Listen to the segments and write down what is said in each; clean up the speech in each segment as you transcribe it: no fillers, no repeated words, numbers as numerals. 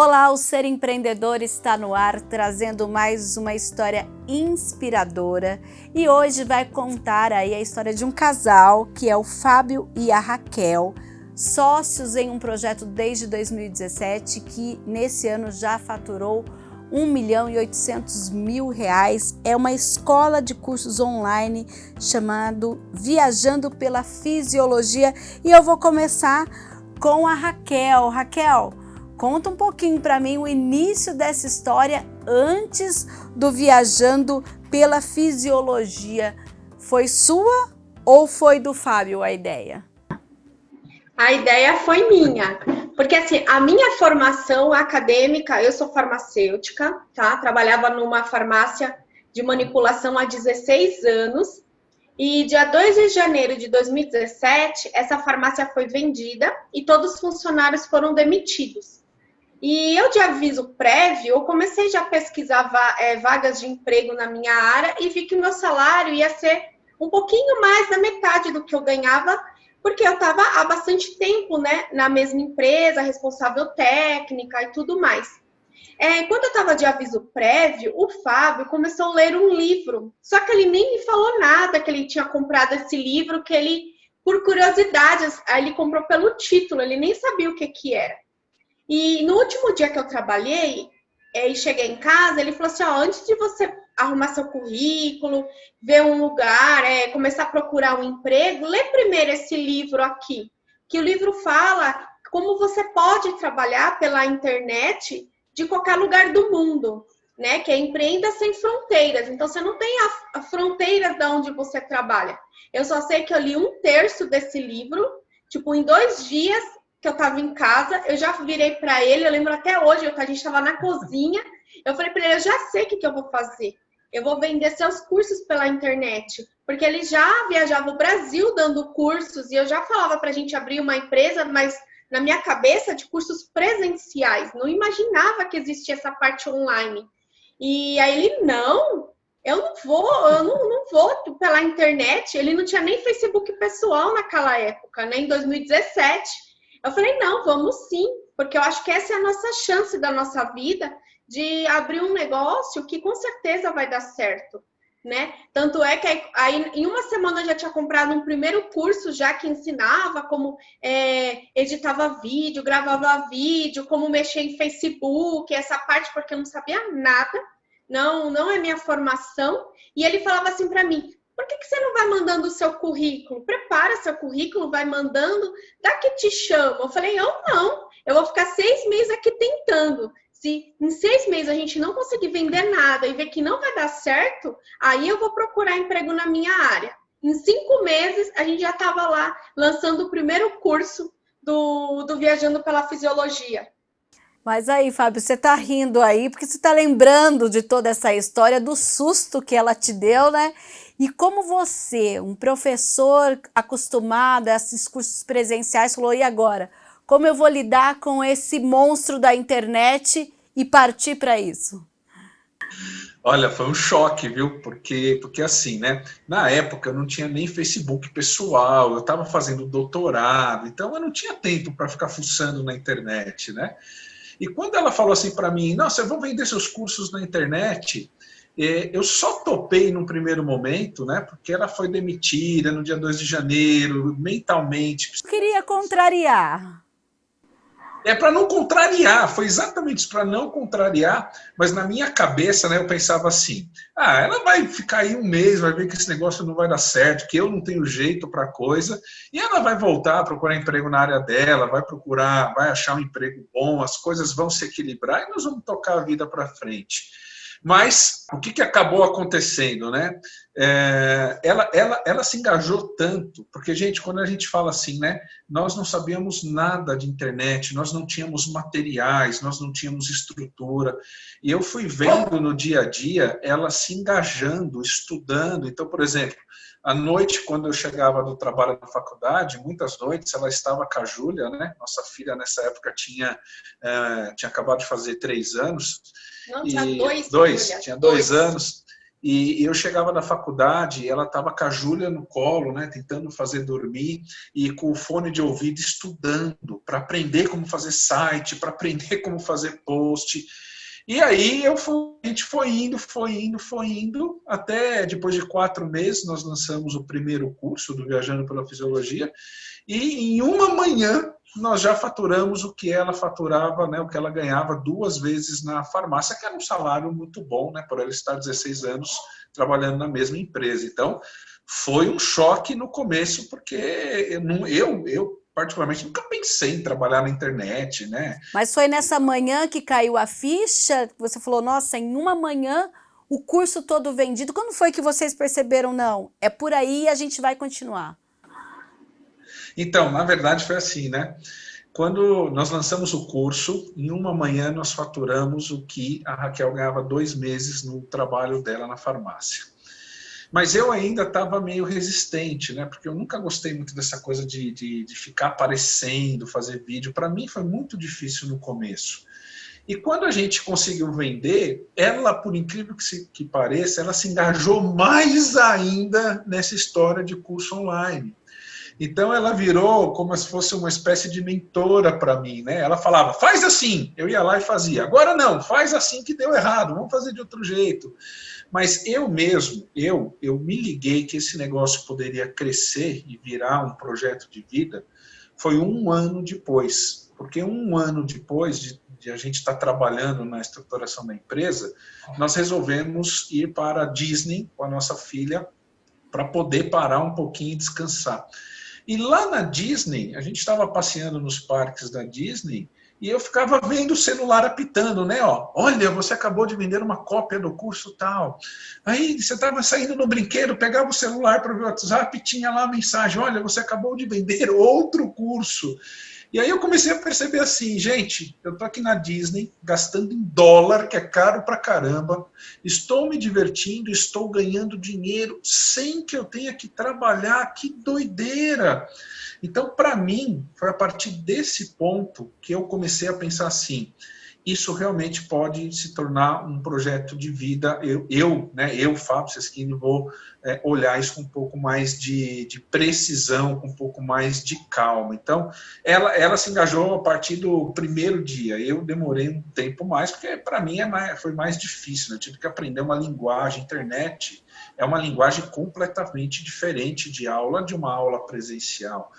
Olá, o Ser Empreendedor está no ar, trazendo mais uma história inspiradora e hoje vai contar aí a história de um casal que é o Fábio e a Raquel, sócios em um projeto desde 2017 que nesse ano já faturou R$ 1.800.000. É uma escola de cursos online chamado Viajando pela Fisiologia e eu vou começar com a Raquel. Raquel, conta um pouquinho para mim o início dessa história antes do Viajando pela Fisiologia. Foi sua ou foi do Fábio a ideia? A ideia foi minha, porque assim, a minha formação acadêmica, eu sou farmacêutica, tá? Trabalhava numa farmácia de manipulação há 16 anos e dia 2 de janeiro de 2017, essa farmácia foi vendida e todos os funcionários foram demitidos. E eu, de aviso prévio, eu comecei já a pesquisar vagas de emprego na minha área e vi que o meu salário ia ser um pouquinho mais da metade do que eu ganhava, porque eu estava há bastante tempo, né, na mesma empresa, responsável técnica e tudo mais. Quando eu estava de aviso prévio, o Fábio começou a ler um livro, só que ele nem me falou nada que ele tinha comprado esse livro, que ele, por curiosidade, ele comprou pelo título, ele nem sabia o que era. E no último dia que eu trabalhei e cheguei em casa, ele falou assim, ó, antes de você arrumar seu currículo, ver um lugar, começar a procurar um emprego, lê primeiro esse livro aqui, que o livro fala como você pode trabalhar pela internet de qualquer lugar do mundo, né? Que é Empreenda Sem Fronteiras. Então, você não tem a fronteira de onde você trabalha. Eu só sei que eu li 1/3 desse livro, tipo, em 2 dias, que eu estava em casa, eu já virei para ele, eu lembro até hoje, a gente estava na cozinha, eu falei para ele, eu já sei o que eu vou fazer. Eu vou vender seus cursos pela internet, porque ele já viajava o Brasil dando cursos e eu já falava para a gente abrir uma empresa, mas na minha cabeça de cursos presenciais, não imaginava que existia essa parte online. E aí ele, não, eu não vou pela internet, ele não tinha nem Facebook pessoal naquela época, né, em 2017. Eu falei, não, vamos sim, porque eu acho que essa é a nossa chance da nossa vida de abrir um negócio que com certeza vai dar certo, né? Tanto é que aí em uma semana eu já tinha comprado um primeiro curso já que ensinava como editava vídeo, gravava vídeo, como mexer em Facebook, essa parte porque eu não sabia nada, não é minha formação. E ele falava assim para mim, por que você não vai mandando o seu currículo? Prepara seu currículo, vai mandando, daqui te chamo. Eu falei, eu não, eu vou ficar 6 meses aqui tentando. Se em 6 meses a gente não conseguir vender nada e ver que não vai dar certo, aí eu vou procurar emprego na minha área. Em 5 meses, a gente já estava lá lançando o primeiro curso do Viajando pela Fisiologia. Mas aí, Fábio, você tá rindo aí porque você tá lembrando de toda essa história, do susto que ela te deu, né? E como você, um professor acostumado a esses cursos presenciais, falou, e agora? Como eu vou lidar com esse monstro da internet e partir para isso? Olha, foi um choque, viu? Porque assim, né? Na época eu não tinha nem Facebook pessoal, eu estava fazendo doutorado, então eu não tinha tempo para ficar fuçando na internet, né? E quando ela falou assim para mim, nossa, eu vou vender seus cursos na internet, eu só topei num primeiro momento, né? Porque ela foi demitida no dia 2 de janeiro, mentalmente. Eu queria contrariar. É para não contrariar, foi exatamente isso, para não contrariar, mas na minha cabeça, né, eu pensava assim, ela vai ficar aí um mês, vai ver que esse negócio não vai dar certo, que eu não tenho jeito para a coisa, e ela vai voltar a procurar emprego na área dela, vai achar um emprego bom, as coisas vão se equilibrar e nós vamos tocar a vida para frente. Mas o que acabou acontecendo, né? Ela se engajou tanto, porque, gente, quando a gente fala assim, né? Nós não sabíamos nada de internet, nós não tínhamos materiais, nós não tínhamos estrutura. E eu fui vendo no dia a dia ela se engajando, estudando. Então, por exemplo, à noite, quando eu chegava do trabalho na faculdade, muitas noites ela estava com a Júlia, né? Nossa filha nessa época tinha acabado de fazer 3 anos. Não, tinha 2, tinha 2 anos. E eu chegava da faculdade, ela estava com a Júlia no colo, né, tentando fazer dormir, e com o fone de ouvido estudando, para aprender como fazer site, para aprender como fazer post. E aí a gente foi indo, até depois de 4 meses nós lançamos o primeiro curso do Viajando pela Fisiologia, e em uma manhã nós já faturamos o que ela faturava, né, o que ela ganhava 2 vezes na farmácia, que era um salário muito bom, né, por ela estar 16 anos trabalhando na mesma empresa. Então, foi um choque no começo, porque eu particularmente nunca pensei em trabalhar na internet, né? Mas foi nessa manhã que caiu a ficha? Você falou, nossa, em uma manhã o curso todo vendido. Quando foi que vocês perceberam, não, é por aí e a gente vai continuar? Então, na verdade foi assim, né? Quando nós lançamos o curso, em uma manhã nós faturamos o que a Raquel ganhava 2 meses no trabalho dela na farmácia. Mas eu ainda estava meio resistente, né? Porque eu nunca gostei muito dessa coisa de ficar aparecendo, fazer vídeo. Para mim foi muito difícil no começo. E quando a gente conseguiu vender, ela, por incrível que pareça, ela se engajou mais ainda nessa história de curso online. Então ela virou como se fosse uma espécie de mentora para mim, né? Ela falava, faz assim, eu ia lá e fazia. Agora não, faz assim que deu errado, vamos fazer de outro jeito. Mas eu mesmo, eu me liguei que esse negócio poderia crescer e virar um projeto de vida, foi 1 ano depois. Porque 1 ano depois de a gente estar trabalhando na estruturação da empresa, nós resolvemos ir para a Disney com a nossa filha para poder parar um pouquinho e descansar. E lá na Disney, a gente estava passeando nos parques da Disney e eu ficava vendo o celular apitando, né? Ó, olha, você acabou de vender uma cópia do curso tal. Aí você estava saindo no brinquedo, pegava o celular para ver o WhatsApp e tinha lá a mensagem, olha, você acabou de vender outro curso. E aí eu comecei a perceber assim, gente, eu tô aqui na Disney, gastando em dólar, que é caro pra caramba, estou me divertindo, estou ganhando dinheiro sem que eu tenha que trabalhar, que doideira! Então, para mim, foi a partir desse ponto que eu comecei a pensar assim, isso realmente pode se tornar um projeto de vida. Eu Fábio Seschini, vou olhar isso com um pouco mais de precisão, com um pouco mais de calma. Então, ela se engajou a partir do primeiro dia. Eu demorei um tempo mais, porque para mim foi mais difícil. Né? Eu tive que aprender uma linguagem. Internet é uma linguagem completamente diferente de uma aula presencial.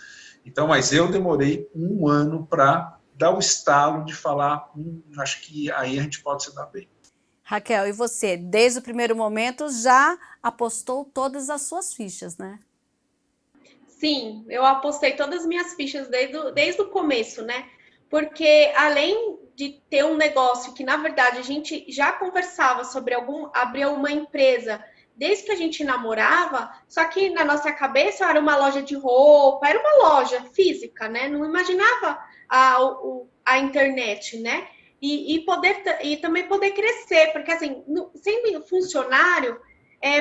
Então, mas eu demorei 1 ano para dar o estalo de falar, acho que aí a gente pode se dar bem. Raquel, e você, desde o primeiro momento, já apostou todas as suas fichas, né? Sim, eu apostei todas as minhas fichas desde o começo, né? Porque além de ter um negócio que, na verdade, a gente já conversava sobre abrir uma empresa desde que a gente namorava, só que na nossa cabeça era uma loja de roupa, era uma loja física, né? Não imaginava a internet, né? E também poder crescer, porque assim, sendo funcionário,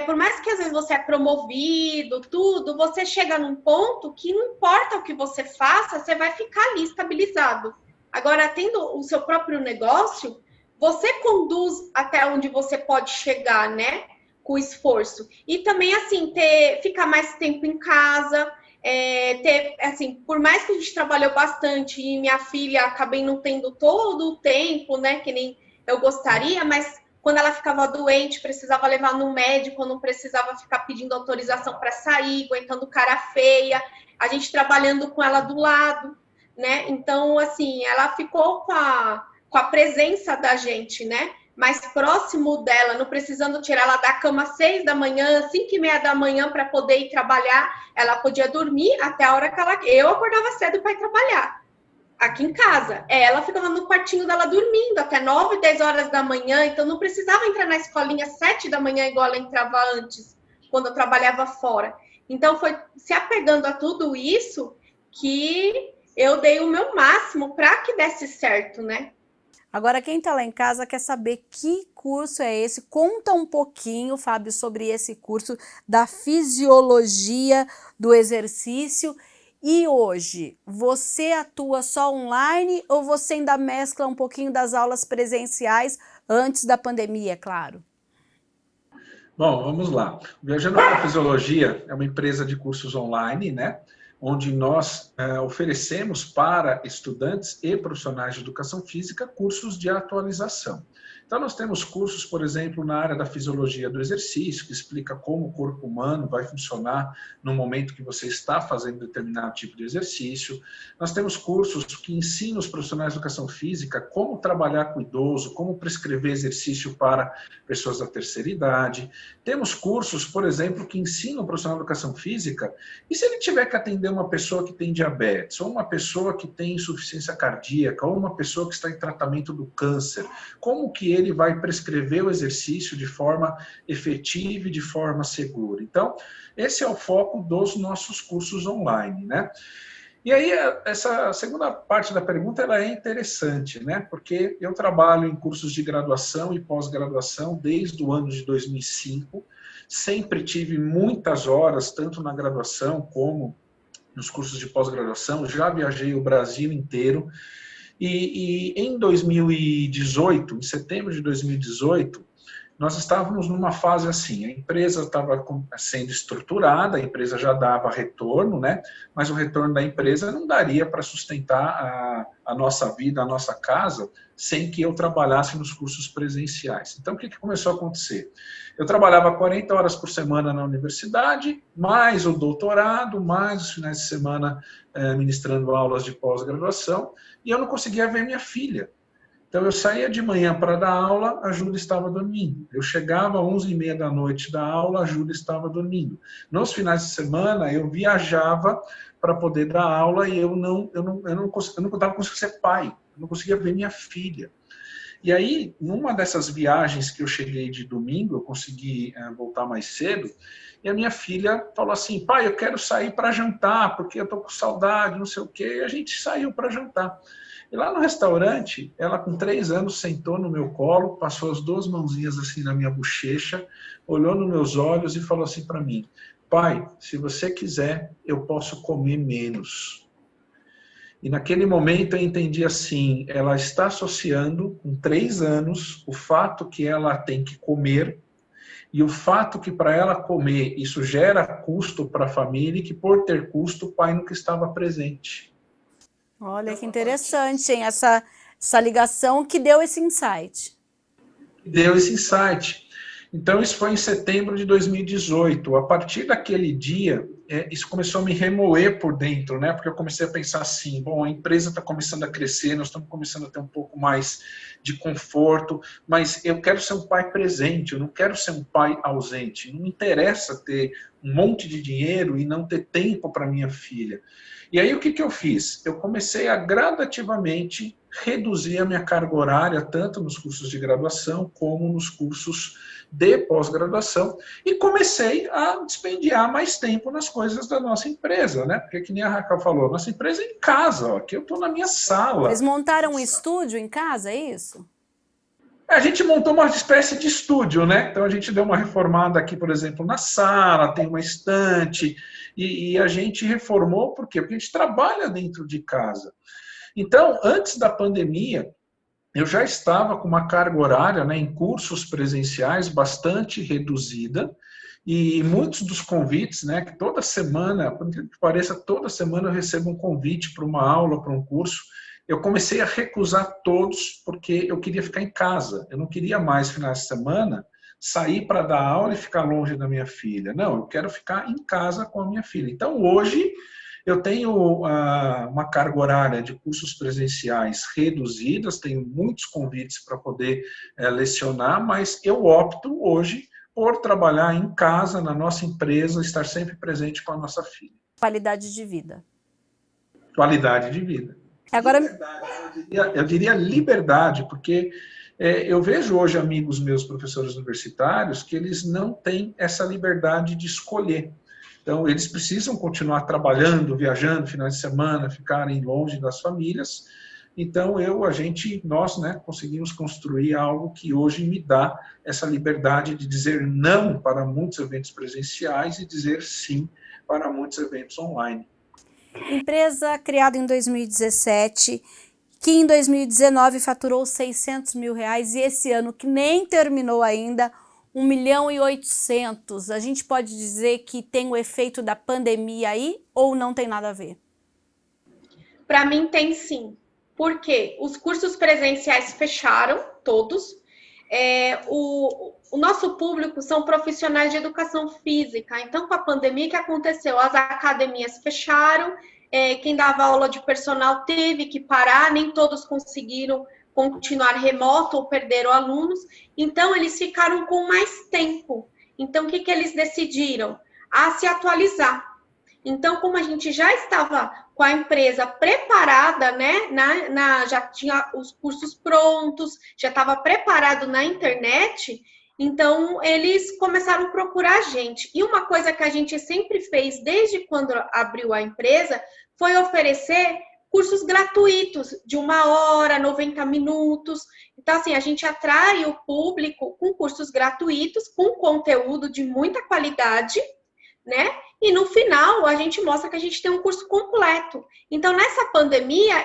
por mais que às vezes você é promovido, tudo, você chega num ponto que não importa o que você faça, você vai ficar ali estabilizado. Agora, tendo o seu próprio negócio, você conduz até onde você pode chegar, né? Com esforço. E também, assim, ficar mais tempo em casa, assim, por mais que a gente trabalhou bastante e minha filha acabei não tendo todo o tempo, né, que nem eu gostaria, mas quando ela ficava doente, precisava levar no médico, não precisava ficar pedindo autorização para sair, aguentando cara feia, a gente trabalhando com ela do lado, né? Então, assim, ela ficou com a presença da gente, né? Mais próximo dela, não precisando tirar ela da cama às 6 da manhã, 5:30 da manhã para poder ir trabalhar. Ela podia dormir até a hora que eu acordava cedo para ir trabalhar. Aqui em casa. Ela ficava no quartinho dela dormindo até 9, 10 horas da manhã, então não precisava entrar na escolinha às 7 da manhã igual ela entrava antes, quando eu trabalhava fora. Então foi se apegando a tudo isso que eu dei o meu máximo para que desse certo, né? Agora, quem está lá em casa quer saber que curso é esse. Conta um pouquinho, Fábio, sobre esse curso da fisiologia do exercício. E hoje, você atua só online ou você ainda mescla um pouquinho das aulas presenciais antes da pandemia, é claro? Bom, vamos lá. Viajando pela Fisiologia é uma empresa de cursos online, né? Onde nós oferecemos para estudantes e profissionais de educação física cursos de atualização. Então, nós temos cursos, por exemplo, na área da fisiologia do exercício, que explica como o corpo humano vai funcionar no momento que você está fazendo determinado tipo de exercício. Nós temos cursos que ensinam os profissionais de educação física como trabalhar com o idoso, como prescrever exercício para pessoas da terceira idade. Temos cursos, por exemplo, que ensinam o profissional de educação física, e se ele tiver que atender uma pessoa que tem diabetes, ou uma pessoa que tem insuficiência cardíaca, ou uma pessoa que está em tratamento do câncer, como que ele vai prescrever o exercício de forma efetiva e de forma segura. Então, esse é o foco dos nossos cursos online, né? E aí, essa segunda parte da pergunta, ela é interessante, né? Porque eu trabalho em cursos de graduação e pós-graduação desde o ano de 2005, sempre tive muitas horas, tanto na graduação como nos cursos de pós-graduação, já viajei o Brasil inteiro, e em 2018, em setembro de 2018, nós estávamos numa fase assim, a empresa estava sendo estruturada, a empresa já dava retorno, né? Mas o retorno da empresa não daria para sustentar a nossa vida, a nossa casa, sem que eu trabalhasse nos cursos presenciais. Então, o que começou a acontecer? Eu trabalhava 40 horas por semana na universidade, mais o doutorado, mais os finais de semana ministrando aulas de pós-graduação, e eu não conseguia ver minha filha. Então, eu saía de manhã para dar aula, a Júlia estava dormindo. Eu chegava às 11h30 da noite da aula, a Júlia estava dormindo. Nos finais de semana, eu viajava para poder dar aula e eu não estava conseguindo ser pai, eu não conseguia ver minha filha. E aí, numa dessas viagens que eu cheguei de domingo, eu consegui voltar mais cedo, e a minha filha falou assim, pai, eu quero sair para jantar, porque eu estou com saudade, não sei o quê, e a gente saiu para jantar. E lá no restaurante, ela com 3 anos sentou no meu colo, passou as 2 mãozinhas assim na minha bochecha, olhou nos meus olhos e falou assim para mim, pai, se você quiser, eu posso comer menos. E naquele momento eu entendi assim, ela está associando com 3 anos o fato que ela tem que comer e o fato que para ela comer isso gera custo para a família e que por ter custo o pai nunca estava presente. Olha que interessante, hein? Essa ligação que deu esse insight. Deu esse insight. Então, isso foi em setembro de 2018. A partir daquele dia, isso começou a me remoer por dentro, né? Porque eu comecei a pensar assim, bom, a empresa está começando a crescer, nós estamos começando a ter um pouco mais de conforto, mas eu quero ser um pai presente, eu não quero ser um pai ausente. Não me interessa ter um monte de dinheiro e não ter tempo para minha filha. E aí, o que eu fiz? Eu comecei a gradativamente reduzir a minha carga horária, tanto nos cursos de graduação como nos cursos de pós-graduação, e comecei a despendiar mais tempo nas coisas da nossa empresa, né? Porque, que nem a Raquel falou, nossa empresa é em casa, ó, aqui eu estou na minha sala. Eles montaram um estúdio em casa, é isso? A gente montou uma espécie de estúdio, né? Então a gente deu uma reformada aqui, por exemplo, na sala, tem uma estante, e a gente reformou, por quê? Porque a gente trabalha dentro de casa. Então, antes da pandemia, eu já estava com uma carga horária, né, em cursos presenciais bastante reduzida, e muitos dos convites, né, que toda semana, por incrível que pareça, toda semana eu recebo um convite para uma aula, para um curso, eu comecei a recusar todos porque eu queria ficar em casa. Eu não queria mais, finais de semana, sair para dar aula e ficar longe da minha filha. Não, eu quero ficar em casa com a minha filha. Então, hoje, eu tenho uma carga horária de cursos presenciais reduzidas, tenho muitos convites para poder lecionar, mas eu opto hoje por trabalhar em casa, na nossa empresa, estar sempre presente com a nossa filha. Qualidade de vida. Qualidade de vida. Agora, eu diria liberdade, porque eu vejo hoje amigos meus, professores universitários, que eles não têm essa liberdade de escolher. Então, eles precisam continuar trabalhando, viajando, finais de semana, ficarem longe das famílias. Então, nós, né, conseguimos construir algo que hoje me dá essa liberdade de dizer não para muitos eventos presenciais e dizer sim para muitos eventos online. Empresa criada em 2017, que em 2019 faturou R$600 mil, e esse ano, que nem terminou ainda, 1.800.000. A gente pode dizer que tem o efeito da pandemia aí ou não tem nada a ver? Para mim tem sim. Porque os cursos presenciais fecharam, todos. O nosso público são profissionais de educação física. Então, com a pandemia, o que aconteceu? As academias fecharam, quem dava aula de personal teve que parar, nem todos conseguiram continuar remoto ou perderam alunos. Então, eles ficaram com mais tempo. Então, o que eles decidiram? A se atualizar. Então, como a gente já estava com a empresa preparada, né, já tinha os cursos prontos, já estava preparado na internet, então eles começaram a procurar a gente. E uma coisa que a gente sempre fez desde quando abriu a empresa foi oferecer cursos gratuitos de 1 hora, 90 minutos. Então, assim, a gente atrai o público com cursos gratuitos, com conteúdo de muita qualidade, né? E no final a gente mostra que a gente tem um curso completo. Então, nessa pandemia,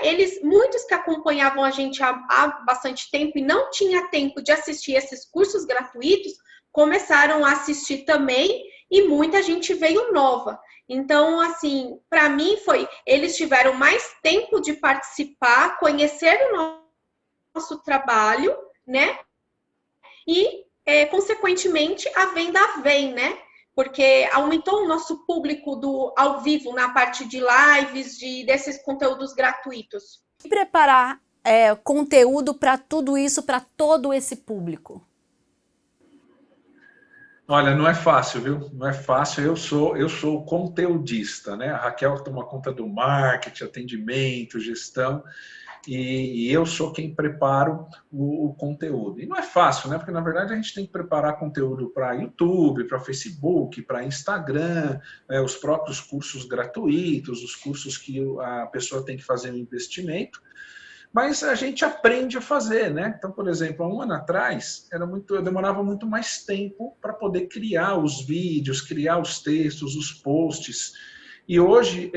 muitos que acompanhavam a gente há bastante tempo e não tinha tempo de assistir esses cursos gratuitos, começaram a assistir também e muita gente veio nova. Então, assim, para mim eles tiveram mais tempo de participar, conhecer o nosso trabalho, né? E, consequentemente, a venda vem, né? Porque aumentou o nosso público ao vivo na parte de lives, desses conteúdos gratuitos. E preparar conteúdo para tudo isso, para todo esse público? Olha, não é fácil, viu? Não é fácil. Eu sou conteudista, né? A Raquel toma conta do marketing, atendimento, gestão. E eu sou quem preparo o conteúdo. E não é fácil, né? Porque, na verdade, a gente tem que preparar conteúdo para YouTube, para Facebook, para Instagram, os próprios cursos gratuitos, os cursos que a pessoa tem que fazer um investimento. Mas a gente aprende a fazer, né? Então, por exemplo, há 1 ano atrás, eu demorava muito mais tempo para poder criar os vídeos, criar os textos, os posts. E hoje,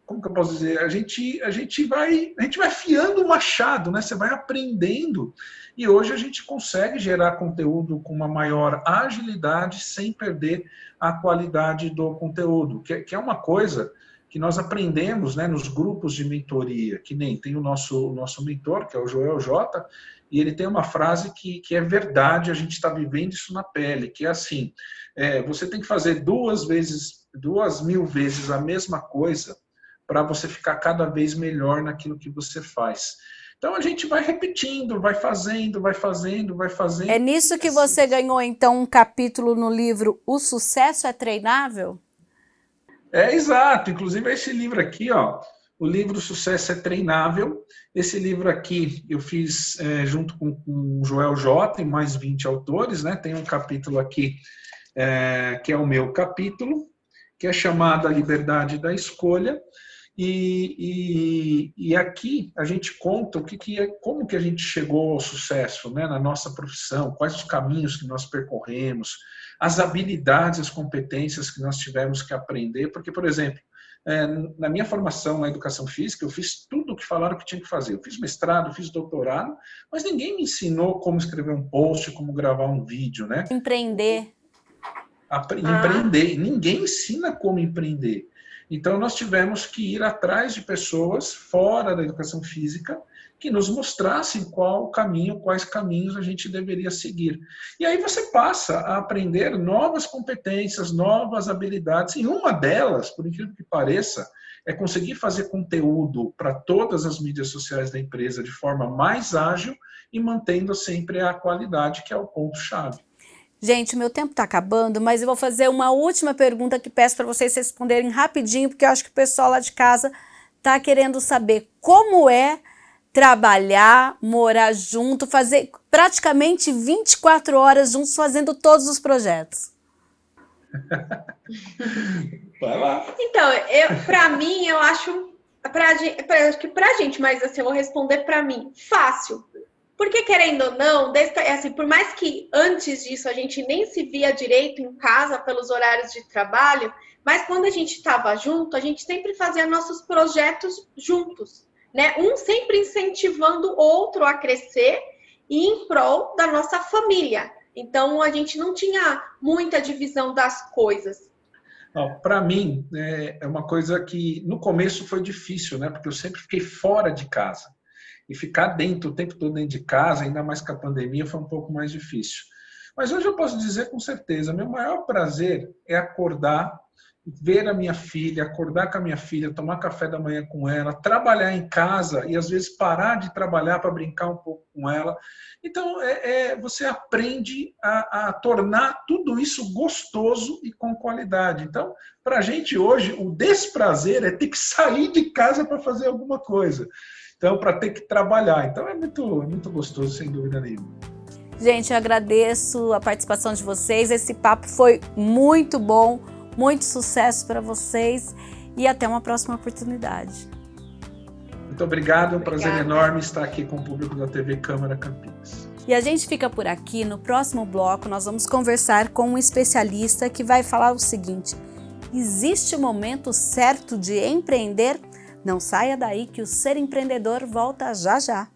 como que eu posso dizer? A gente vai afiando o machado, né? Você vai aprendendo. E hoje a gente consegue gerar conteúdo com uma maior agilidade sem perder a qualidade do conteúdo, que é uma coisa que nós aprendemos, né, nos grupos de mentoria, que nem tem o nosso mentor, que é o Joel J, e ele tem uma frase que é verdade, a gente está vivendo isso na pele, que é assim, você tem que fazer 2.000 vezes a mesma coisa para você ficar cada vez melhor naquilo que você faz. Então a gente vai repetindo, vai fazendo. É nisso que você ganhou, então, um capítulo no livro O Sucesso é Treinável? Exato. Inclusive esse livro aqui, ó, o livro Sucesso é Treinável. Esse livro aqui eu fiz junto com o Joel J e mais 20 autores, né? Tem um capítulo aqui que é o meu capítulo, que é chamado A Liberdade da Escolha. E aqui a gente conta como que a gente chegou ao sucesso, né, na nossa profissão, quais os caminhos que nós percorremos, as habilidades, as competências que nós tivemos que aprender, porque, por exemplo, na minha formação na educação física, eu fiz tudo o que falaram que tinha que fazer. Eu fiz mestrado, fiz doutorado, mas ninguém me ensinou como escrever um post, como gravar um vídeo, né? Empreender. Empreender. Ninguém ensina como empreender. Então, nós tivemos que ir atrás de pessoas fora da educação física que nos mostrassem quais caminhos a gente deveria seguir. E aí você passa a aprender novas competências, novas habilidades. E uma delas, por incrível que pareça, é conseguir fazer conteúdo para todas as mídias sociais da empresa de forma mais ágil e mantendo sempre a qualidade, que é o ponto-chave. Gente, o meu tempo está acabando, mas eu vou fazer uma última pergunta que peço para vocês responderem rapidinho, porque eu acho que o pessoal lá de casa está querendo saber como é trabalhar, morar junto, fazer praticamente 24 horas juntos fazendo todos os projetos. Vai lá. Então, para mim, eu acho que pra gente, mas assim, eu vou responder para mim, fácil. Porque, querendo ou não, assim, por mais que antes disso a gente nem se via direito em casa pelos horários de trabalho, mas quando a gente estava junto, a gente sempre fazia nossos projetos juntos, né? Um sempre incentivando o outro a crescer e em prol da nossa família. Então, a gente não tinha muita divisão das coisas. Para mim, é uma coisa que no começo foi difícil, né? Porque eu sempre fiquei fora de casa. E ficar dentro, o tempo todo dentro de casa, ainda mais com a pandemia, foi um pouco mais difícil. Mas hoje eu posso dizer com certeza, meu maior prazer é acordar, ver a minha filha, acordar com a minha filha, tomar café da manhã com ela, trabalhar em casa e às vezes parar de trabalhar para brincar um pouco com ela. Então, você aprende a tornar tudo isso gostoso e com qualidade. Então, para a gente hoje, o desprazer é ter que sair de casa para fazer alguma coisa. Então, para ter que trabalhar. Então, é muito gostoso, sem dúvida nenhuma. Gente, eu agradeço a participação de vocês. Esse papo foi muito bom, muito sucesso para vocês e até uma próxima oportunidade. Muito obrigado, é um prazer enorme estar aqui com o público da TV Câmara Campinas. E a gente fica por aqui. No próximo bloco, nós vamos conversar com um especialista que vai falar o seguinte: existe o momento certo de empreender? Não saia daí que o Ser Empreendedor volta já já.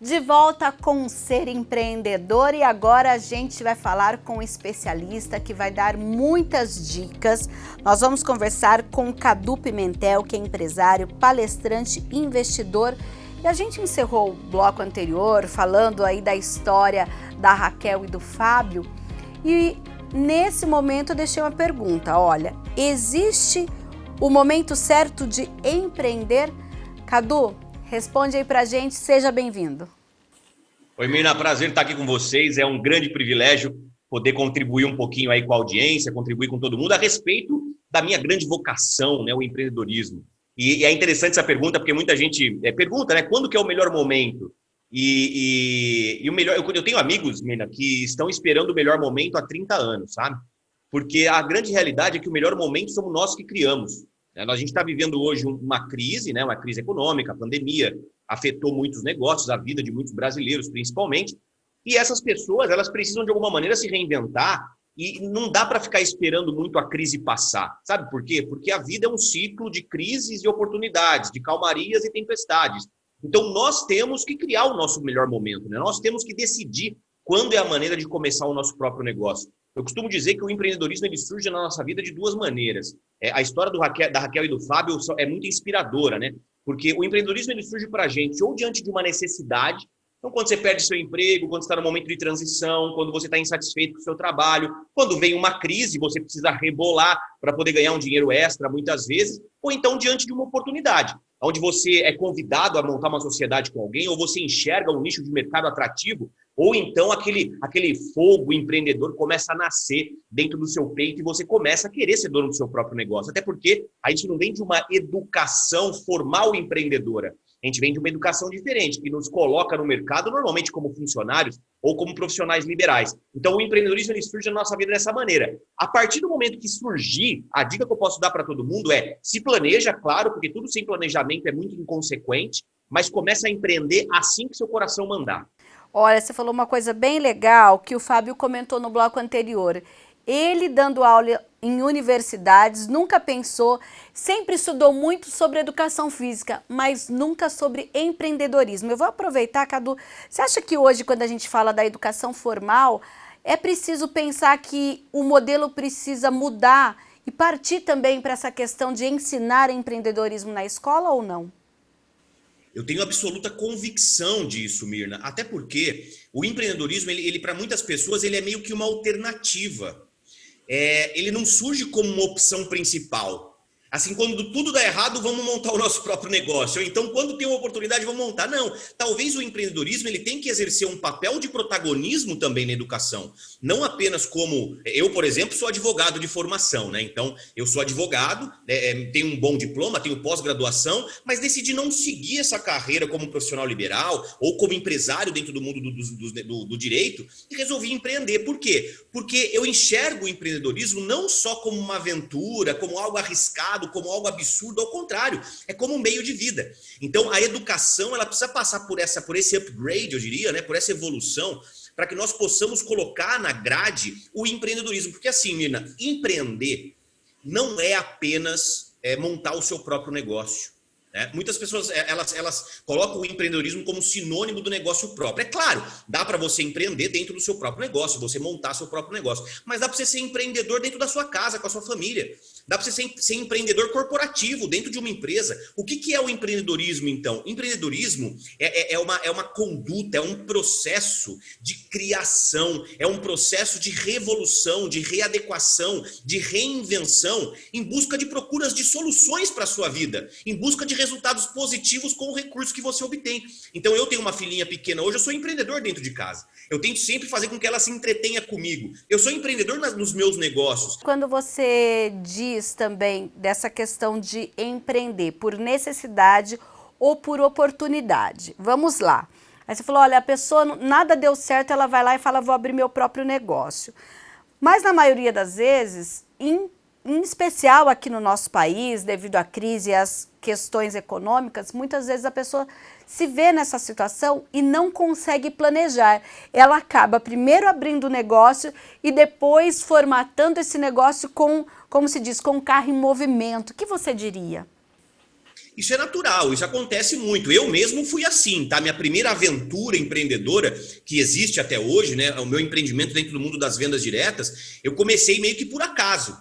De volta com o Ser Empreendedor e agora a gente vai falar com um especialista que vai dar muitas dicas. Nós vamos conversar com o Cadu Pimentel, que é empresário, palestrante, investidor. E a gente encerrou o bloco anterior falando aí da história da Raquel e do Fábio. E nesse momento eu deixei uma pergunta, olha, existe o momento certo de empreender? Cadu, responde aí pra gente, seja bem-vindo. Oi, Mirna, prazer estar aqui com vocês. É um grande privilégio poder contribuir um pouquinho aí com a audiência, contribuir com todo mundo a respeito da minha grande vocação, né, o empreendedorismo. E é interessante essa pergunta, porque muita gente pergunta, né, quando que é o melhor momento? E o melhor, eu tenho amigos, Mirna, que estão esperando o melhor momento há 30 anos, sabe? Porque a grande realidade é que o melhor momento somos nós que criamos. A gente está vivendo hoje uma crise, né, uma crise econômica, a pandemia afetou muitos negócios, a vida de muitos brasileiros principalmente, e essas pessoas elas precisam de alguma maneira se reinventar e não dá para ficar esperando muito a crise passar. Sabe por quê? Porque a vida é um ciclo de crises e oportunidades, de calmarias e tempestades. Então nós temos que criar o nosso melhor momento, né? Nós temos que decidir quando é a maneira de começar o nosso próprio negócio. Eu costumo dizer que o empreendedorismo ele surge na nossa vida de duas maneiras. A história da Raquel e do Fábio é muito inspiradora, né? Porque o empreendedorismo ele surge para a gente ou diante de uma necessidade. Então, quando você perde seu emprego, quando você está no momento de transição, quando você está insatisfeito com o seu trabalho, quando vem uma crise, você precisa rebolar para poder ganhar um dinheiro extra, muitas vezes, ou então diante de uma oportunidade, onde você é convidado a montar uma sociedade com alguém, ou você enxerga um nicho de mercado atrativo, ou então aquele fogo empreendedor começa a nascer dentro do seu peito e você começa a querer ser dono do seu próprio negócio. Até porque a gente não vem de uma educação formal empreendedora. A gente vem de uma educação diferente, que nos coloca no mercado normalmente como funcionários ou como profissionais liberais. Então o empreendedorismo ele surge na nossa vida dessa maneira. A partir do momento que surgir, a dica que eu posso dar para todo mundo é se planeja, claro, porque tudo sem planejamento é muito inconsequente, mas começa a empreender assim que seu coração mandar. Olha, você falou uma coisa bem legal que o Fábio comentou no bloco anterior. Ele, dando aula em universidades, nunca pensou, sempre estudou muito sobre educação física, mas nunca sobre empreendedorismo. Eu vou aproveitar, Cadu, você acha que hoje, quando a gente fala da educação formal, é preciso pensar que o modelo precisa mudar e partir também para essa questão de ensinar empreendedorismo na escola ou não? Eu tenho absoluta convicção disso, Mirna, até porque o empreendedorismo, ele para muitas pessoas, ele é meio que uma alternativa. Ele não surge como uma opção principal. Assim, quando tudo dá errado, vamos montar o nosso próprio negócio. Ou então, quando tem uma oportunidade, vamos montar. Não, talvez o empreendedorismo ele tem que exercer um papel de protagonismo também na educação. Não apenas como... Eu, por exemplo, sou advogado de formação, né? Então, eu sou advogado, tenho um bom diploma, tenho pós-graduação, mas decidi não seguir essa carreira como profissional liberal ou como empresário dentro do mundo do direito e resolvi empreender. Por quê? Porque eu enxergo o empreendedorismo não só como uma aventura, como algo arriscado, errado, como algo absurdo, ao contrário, é como um meio de vida. Então, a educação, ela precisa passar por esse upgrade, eu diria, né, por essa evolução, para que nós possamos colocar na grade o empreendedorismo. Porque assim, Mirna, empreender não é apenas montar o seu próprio negócio. Muitas pessoas elas colocam o empreendedorismo como sinônimo do negócio próprio. É claro, dá para você empreender dentro do seu próprio negócio, você montar seu próprio negócio, mas dá para você ser empreendedor dentro da sua casa, com a sua família. Dá para você ser empreendedor corporativo dentro de uma empresa. O que é o empreendedorismo, então? Empreendedorismo é uma conduta, é um processo de criação, é um processo de revolução, de readequação, de reinvenção, em busca de procuras de soluções para a sua vida, em busca de resultados positivos com o recurso que você obtém. Então, eu tenho uma filhinha pequena hoje, eu sou empreendedor dentro de casa. Eu tento sempre fazer com que ela se entretenha comigo. Eu sou empreendedor nos meus negócios. Quando você diz também dessa questão de empreender por necessidade ou por oportunidade, vamos lá. Aí você falou, olha, a pessoa nada deu certo, ela vai lá e fala, vou abrir meu próprio negócio. Mas na maioria das vezes, em especial aqui no nosso país, devido à crise e às questões econômicas, muitas vezes a pessoa se vê nessa situação e não consegue planejar. Ela acaba primeiro abrindo o negócio e depois formatando esse negócio com, como se diz, com o carro em movimento. O que você diria? Isso é natural, isso acontece muito. Eu mesmo fui assim, tá? Minha primeira aventura empreendedora, que existe até hoje, né? O meu empreendimento dentro do mundo das vendas diretas, eu comecei meio que por acaso.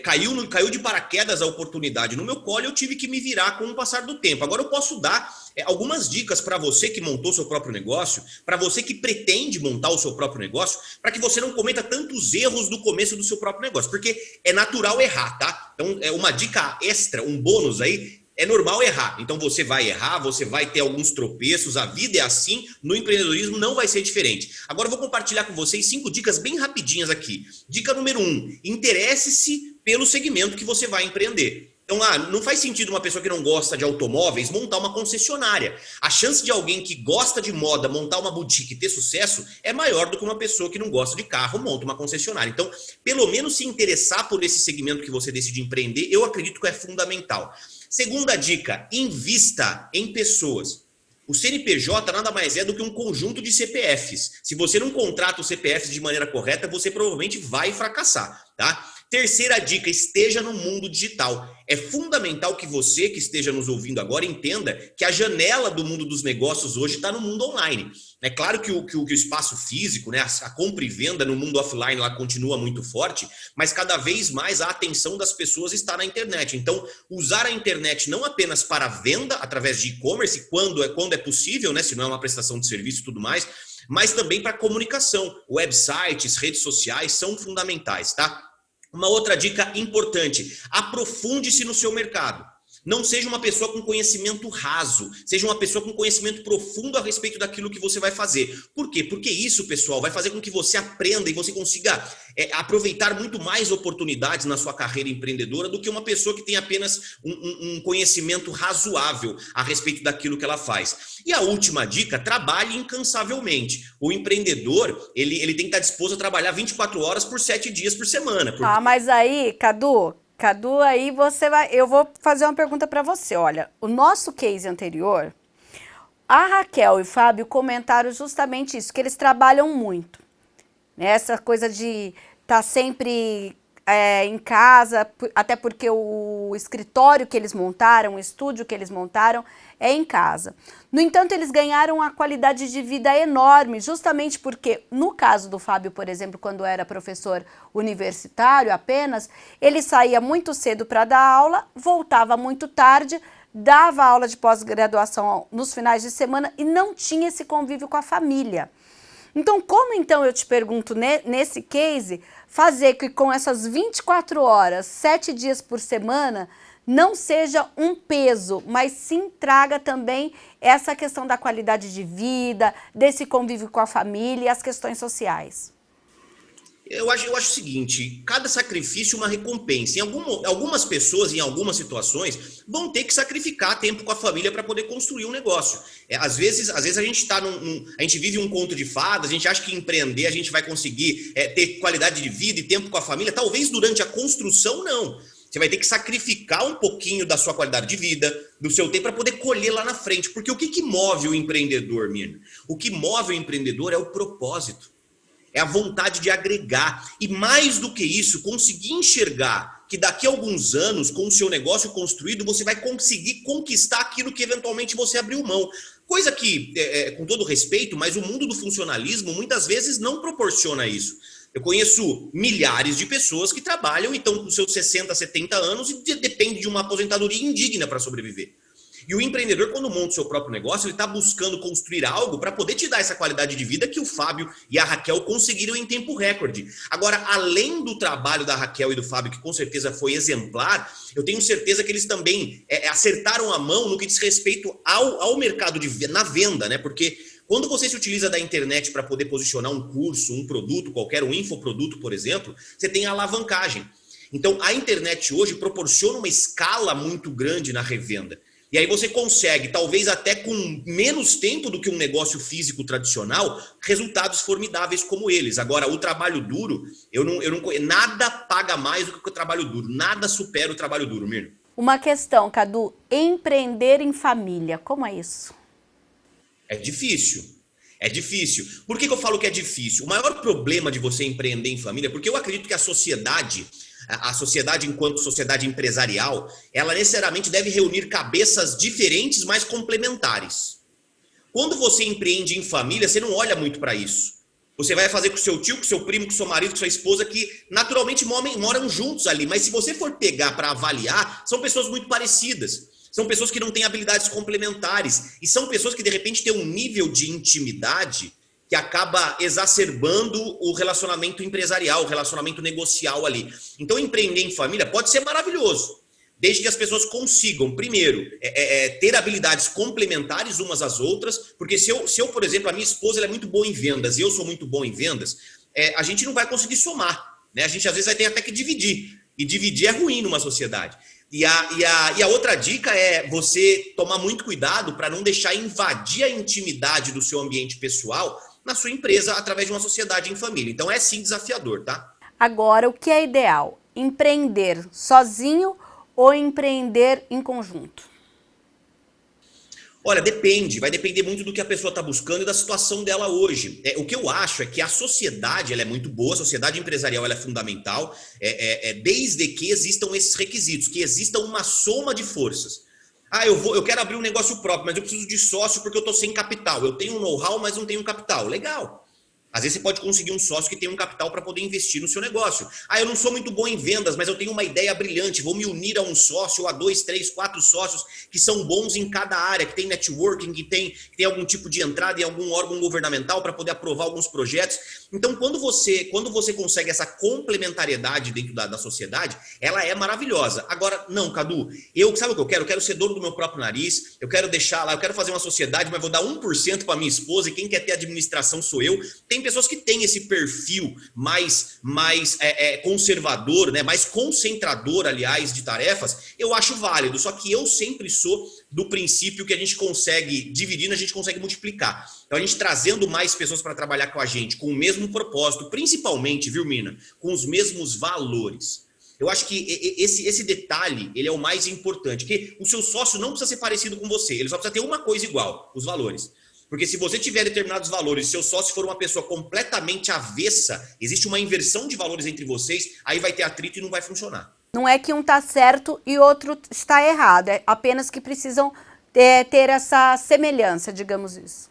Caiu de paraquedas a oportunidade no meu colo e eu tive que me virar com o passar do tempo. Agora eu posso dar algumas dicas para você que montou seu próprio negócio, para você que pretende montar o seu próprio negócio, para que você não cometa tantos erros no começo do seu próprio negócio, porque é natural errar, tá? Então, é uma dica extra, um bônus aí, é normal errar. Então você vai errar, você vai ter alguns tropeços, a vida é assim, no empreendedorismo não vai ser diferente. Agora eu vou compartilhar com vocês 5 dicas bem rapidinhas aqui. Dica número 1, interesse-se pelo segmento que você vai empreender. Então, não faz sentido uma pessoa que não gosta de automóveis montar uma concessionária. A chance de alguém que gosta de moda montar uma boutique e ter sucesso é maior do que uma pessoa que não gosta de carro monta uma concessionária. Então, pelo menos se interessar por esse segmento que você decide empreender, eu acredito que é fundamental. Segunda dica, invista em pessoas. O CNPJ nada mais é do que um conjunto de CPFs. Se você não contrata os CPFs de maneira correta, você provavelmente vai fracassar, tá? Terceira dica, esteja no mundo digital. É fundamental que você que esteja nos ouvindo agora entenda que a janela do mundo dos negócios hoje está no mundo online. É claro que o espaço físico, né, a compra e venda no mundo offline lá continua muito forte, mas cada vez mais a atenção das pessoas está na internet. Então, usar a internet não apenas para venda através de e-commerce, quando é possível, né, se não é uma prestação de serviço e tudo mais, mas também para comunicação. Websites, redes sociais são fundamentais, tá? Uma outra dica importante, aprofunde-se no seu mercado. Não seja uma pessoa com conhecimento raso, seja uma pessoa com conhecimento profundo a respeito daquilo que você vai fazer. Por quê? Porque isso, pessoal, vai fazer com que você aprenda e você consiga aproveitar muito mais oportunidades na sua carreira empreendedora do que uma pessoa que tem apenas um conhecimento razoável a respeito daquilo que ela faz. E a última dica, trabalhe incansavelmente. O empreendedor, ele tem que estar disposto a trabalhar 24 horas por 7 dias por semana. Ah, mas aí, Cadu, aí eu vou fazer uma pergunta para você. Olha, o nosso case anterior, a Raquel e o Fábio comentaram justamente isso, que eles trabalham muito. Né? Essa coisa de estar sempre em casa, até porque o escritório que eles montaram, o estúdio que eles montaram é em casa. No entanto, eles ganharam uma qualidade de vida enorme, justamente porque, no caso do Fábio, por exemplo, quando era professor universitário apenas, ele saía muito cedo para dar aula, voltava muito tarde, dava aula de pós-graduação nos finais de semana e não tinha esse convívio com a família. Então, como então eu te pergunto nesse case, fazer que com essas 24 horas, 7 dias por semana, não seja um peso, mas sim traga também essa questão da qualidade de vida, desse convívio com a família e as questões sociais? Eu acho o seguinte, cada sacrifício é uma recompensa. Algumas pessoas, em algumas situações, vão ter que sacrificar tempo com a família para poder construir um negócio. Às vezes a gente a gente vive um conto de fadas, a gente acha que empreender a gente vai conseguir ter qualidade de vida e tempo com a família. Talvez durante a construção, não. Você vai ter que sacrificar um pouquinho da sua qualidade de vida, do seu tempo, para poder colher lá na frente. Porque o que move o empreendedor, Mirna? O que move o empreendedor é o propósito. É a vontade de agregar. E mais do que isso, conseguir enxergar que daqui a alguns anos, com o seu negócio construído, você vai conseguir conquistar aquilo que eventualmente você abriu mão. Coisa que, com todo respeito, mas o mundo do funcionalismo muitas vezes não proporciona isso. Eu conheço milhares de pessoas que trabalham e estão com seus 60, 70 anos e dependem de uma aposentadoria indigna para sobreviver. E o empreendedor, quando monta o seu próprio negócio, ele está buscando construir algo para poder te dar essa qualidade de vida que o Fábio e a Raquel conseguiram em tempo recorde. Agora, além do trabalho da Raquel e do Fábio, que com certeza foi exemplar, eu tenho certeza que eles também acertaram a mão no que diz respeito ao mercado na venda, né? Porque quando você se utiliza da internet para poder posicionar um curso, um produto qualquer, um infoproduto, por exemplo, você tem a alavancagem. Então, a internet hoje proporciona uma escala muito grande na revenda. E aí você consegue, talvez até com menos tempo do que um negócio físico tradicional, resultados formidáveis como eles. Agora, o trabalho duro, nada paga mais do que o trabalho duro. Nada supera o trabalho duro, Mirna. Uma questão, Cadu, empreender em família, como é isso? É difícil. É difícil. Por que eu falo que é difícil? O maior problema de você empreender em família, porque eu acredito que a sociedade enquanto sociedade empresarial, ela necessariamente deve reunir cabeças diferentes, mas complementares. Quando você empreende em família, você não olha muito para isso. Você vai fazer com o seu tio, com o seu primo, com o seu marido, com a sua esposa, que naturalmente moram juntos ali. Mas se você for pegar para avaliar, são pessoas muito parecidas. São pessoas que não têm habilidades complementares. E são pessoas que, de repente, têm um nível de intimidade que acaba exacerbando o relacionamento empresarial, o relacionamento negocial ali. Então, empreender em família pode ser maravilhoso, desde que as pessoas consigam, primeiro, ter habilidades complementares umas às outras, porque se eu, por exemplo, a minha esposa ela é muito boa em vendas e eu sou muito bom em vendas, a gente não vai conseguir somar, né? A gente às vezes vai ter até que dividir, e dividir é ruim numa sociedade. E a outra dica é você tomar muito cuidado para não deixar invadir a intimidade do seu ambiente pessoal na sua empresa através de uma sociedade em família. Então é sim desafiador, tá? Agora, o que é ideal? Empreender sozinho ou empreender em conjunto? Olha, depende, vai depender muito do que a pessoa está buscando e da situação dela hoje. O que eu acho é que a sociedade ela é muito boa, a sociedade empresarial ela é fundamental, desde que existam esses requisitos, que exista uma soma de forças. Eu quero abrir um negócio próprio, mas eu preciso de sócio porque eu estou sem capital. Eu tenho um know-how, mas não tenho capital. Legal. Às vezes você pode conseguir um sócio que tem um capital para poder investir no seu negócio. Eu não sou muito bom em vendas, mas eu tenho uma ideia brilhante. Vou me unir a um sócio, ou a 2, 3, 4 sócios que são bons em cada área, que tem networking, que tem algum tipo de entrada em algum órgão governamental para poder aprovar alguns projetos. Então, quando você consegue essa complementariedade dentro da sociedade, ela é maravilhosa. Agora, não, Cadu, sabe o que eu quero? Eu quero ser dono do meu próprio nariz, eu quero deixar lá, eu quero fazer uma sociedade, mas vou dar 1% para minha esposa e quem quer ter administração sou eu. Tem pessoas que têm esse perfil mais conservador, né? Mais concentrador, aliás, de tarefas, eu acho válido. Só que eu sempre sou do princípio que a gente consegue dividir, a gente consegue multiplicar. Então, a gente trazendo mais pessoas para trabalhar com a gente, com o mesmo propósito, principalmente, viu, Mina? Com os mesmos valores. Eu acho que esse detalhe, ele é o mais importante, que o seu sócio não precisa ser parecido com você, ele só precisa ter uma coisa igual, os valores. Porque se você tiver determinados valores e seu sócio for uma pessoa completamente avessa, existe uma inversão de valores entre vocês, aí vai ter atrito e não vai funcionar. Não é que um está certo e outro está errado, é apenas que precisam ter essa semelhança, digamos isso.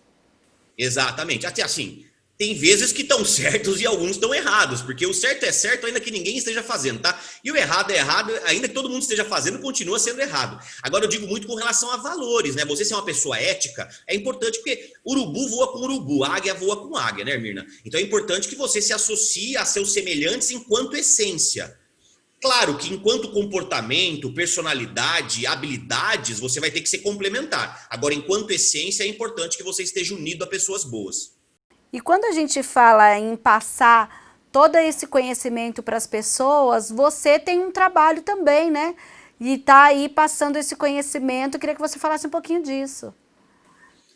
Exatamente. Até assim, tem vezes que estão certos e alguns estão errados, porque o certo é certo ainda que ninguém esteja fazendo, tá? E o errado é errado, ainda que todo mundo esteja fazendo, continua sendo errado. Agora eu digo muito com relação a valores, né? Você ser uma pessoa ética é importante, porque urubu voa com urubu, águia voa com águia, né, Mirna? Então é importante que você se associe a seus semelhantes enquanto essência. Claro que enquanto comportamento, personalidade, habilidades, você vai ter que ser complementar. Agora, enquanto essência, é importante que você esteja unido a pessoas boas. E quando a gente fala em passar todo esse conhecimento para as pessoas, você tem um trabalho também, né? E tá aí passando esse conhecimento. Eu queria que você falasse um pouquinho disso.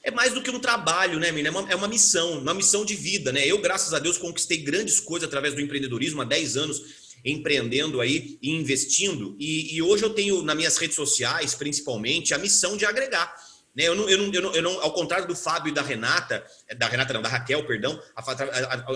É mais do que um trabalho, né, Mina? É uma missão de vida, né? Eu, graças a Deus, conquistei grandes coisas através do empreendedorismo há 10 anos. empreendendo aí e investindo. E hoje eu tenho nas minhas redes sociais, principalmente, a missão de agregar. Eu não, ao contrário do Fábio e da Renata, da Raquel, perdão,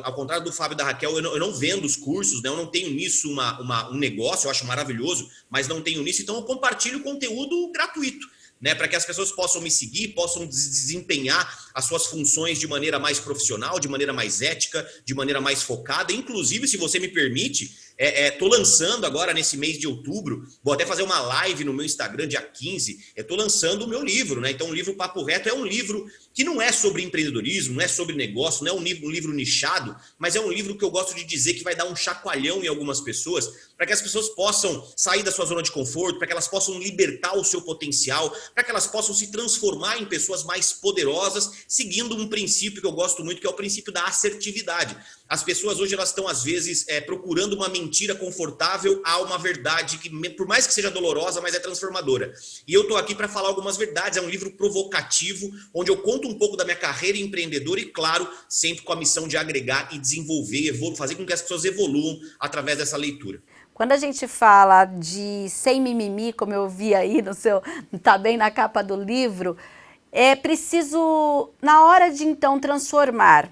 ao contrário do Fábio e da Raquel, eu não vendo os cursos, né? Eu não tenho nisso um negócio, eu acho maravilhoso, mas não tenho nisso, então eu compartilho conteúdo gratuito, né, para que as pessoas possam me seguir, possam desempenhar as suas funções de maneira mais profissional, de maneira mais ética, de maneira mais focada. Inclusive, se você me permite, estou lançando agora nesse mês de outubro, vou até fazer uma live no meu Instagram, dia 15, estou lançando o meu livro, né? Então o livro Papo Reto é um livro que não é sobre empreendedorismo, não é sobre negócio, não é um livro nichado, mas é um livro que eu gosto de dizer que vai dar um chacoalhão em algumas pessoas, para que as pessoas possam sair da sua zona de conforto, para que elas possam libertar o seu potencial, para que elas possam se transformar em pessoas mais poderosas, seguindo um princípio que eu gosto muito, que é o princípio da assertividade. As pessoas hoje elas estão, às vezes, procurando uma mentira confortável a uma verdade que, por mais que seja dolorosa, mas é transformadora. E eu estou aqui para falar algumas verdades. É um livro provocativo, onde eu conto um pouco da minha carreira empreendedora e, claro, sempre com a missão de agregar e desenvolver, fazer com que as pessoas evoluam através dessa leitura. Quando a gente fala de sem mimimi, como eu vi aí tá bem na capa do livro, é preciso, na hora de então transformar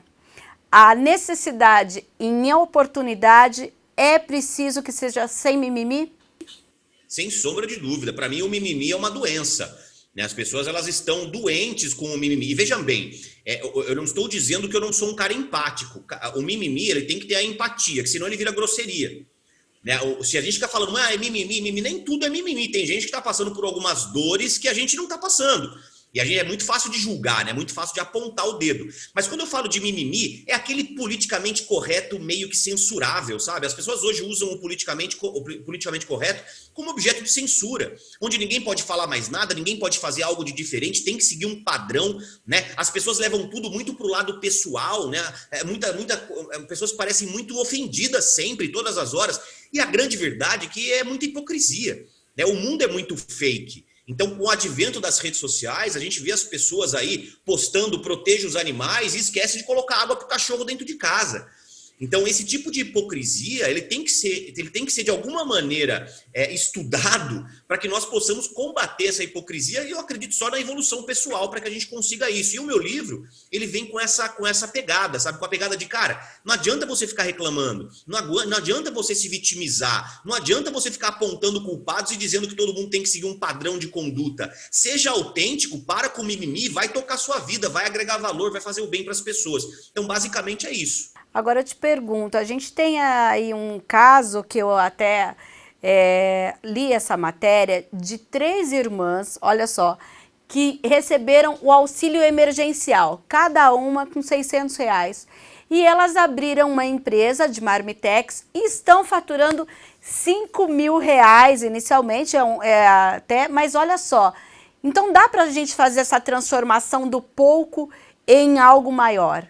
a necessidade em oportunidade, é preciso que seja sem mimimi? Sem sombra de dúvida. Para mim, o mimimi é uma doença. As pessoas elas estão doentes com o mimimi. E vejam bem, eu não estou dizendo que eu não sou um cara empático. O mimimi ele tem que ter a empatia, que senão ele vira grosseria. Se a gente fica falando, é mimimi, nem tudo é mimimi. Tem gente que está passando por algumas dores que a gente não está passando. E a gente é muito fácil de julgar, né? É muito fácil de apontar o dedo. Mas quando eu falo de mimimi, é aquele politicamente correto meio que censurável, sabe? As pessoas hoje usam o politicamente correto como objeto de censura, onde ninguém pode falar mais nada, ninguém pode fazer algo de diferente, tem que seguir um padrão, né? As pessoas levam tudo muito pro lado pessoal, né? Pessoas parecem muito ofendidas sempre, todas as horas. E a grande verdade é que é muita hipocrisia, né? O mundo é muito fake. Então, com o advento das redes sociais, a gente vê as pessoas aí postando proteja os animais e esquece de colocar água para o cachorro dentro de casa. Então, esse tipo de hipocrisia, ele tem que ser de alguma maneira estudado para que nós possamos combater essa hipocrisia, e eu acredito só na evolução pessoal para que a gente consiga isso. E o meu livro, ele vem com essa pegada, sabe? Com a pegada de, cara, não adianta você ficar reclamando, não adianta você se vitimizar, não adianta você ficar apontando culpados e dizendo que todo mundo tem que seguir um padrão de conduta. Seja autêntico, para com o mimimi, vai tocar sua vida, vai agregar valor, vai fazer o bem para as pessoas. Então, basicamente é isso. Agora eu te pergunto, a gente tem aí um caso que eu até li essa matéria de 3 irmãs, olha só, que receberam o auxílio emergencial, cada uma com R$600. E elas abriram uma empresa de marmitex e estão faturando R$5.000 inicialmente, mas olha só, então dá para a gente fazer essa transformação do pouco em algo maior?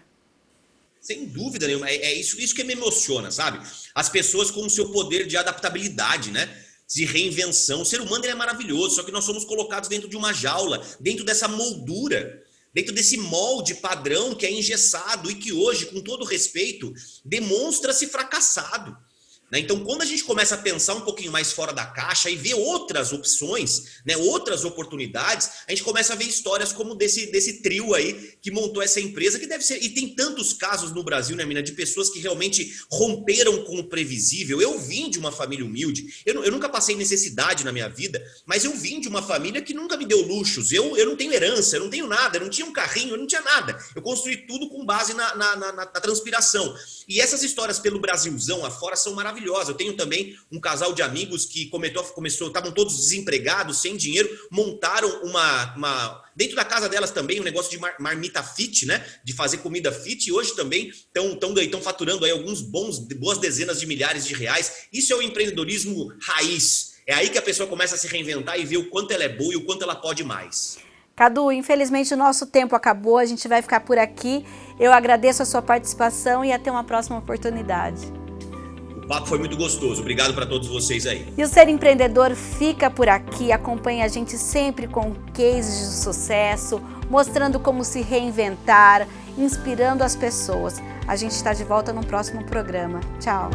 Sem dúvida nenhuma, é isso que me emociona, sabe? As pessoas com o seu poder de adaptabilidade, né? De reinvenção. O ser humano ele é maravilhoso, só que nós somos colocados dentro de uma jaula, dentro dessa moldura, dentro desse molde padrão que é engessado e que hoje, com todo respeito, demonstra-se fracassado. Então, quando a gente começa a pensar um pouquinho mais fora da caixa e ver outras opções, né, outras oportunidades, a gente começa a ver histórias como desse trio aí que montou essa empresa, que deve ser, e tem tantos casos no Brasil, né, Mina, de pessoas que realmente romperam com o previsível. Eu vim de uma família humilde, eu nunca passei necessidade na minha vida, mas eu vim de uma família que nunca me deu luxos, eu não tenho herança, eu não tenho nada, eu não tinha um carrinho, eu não tinha nada, eu construí tudo com base na transpiração. E essas histórias pelo Brasilzão afora são maravilhosas. Eu tenho também um casal de amigos que estavam todos desempregados, sem dinheiro, montaram dentro da casa delas também um negócio de marmita fit, né? De fazer comida fit, e hoje também estão faturando aí boas dezenas de milhares de reais. Isso é o empreendedorismo raiz. É aí que a pessoa começa a se reinventar e ver o quanto ela é boa e o quanto ela pode mais. Cadu, infelizmente o nosso tempo acabou, a gente vai ficar por aqui. Eu agradeço a sua participação e até uma próxima oportunidade. O papo foi muito gostoso, obrigado para todos vocês aí. E o Ser Empreendedor fica por aqui, acompanha a gente sempre com cases de sucesso, mostrando como se reinventar, inspirando as pessoas. A gente está de volta no próximo programa. Tchau!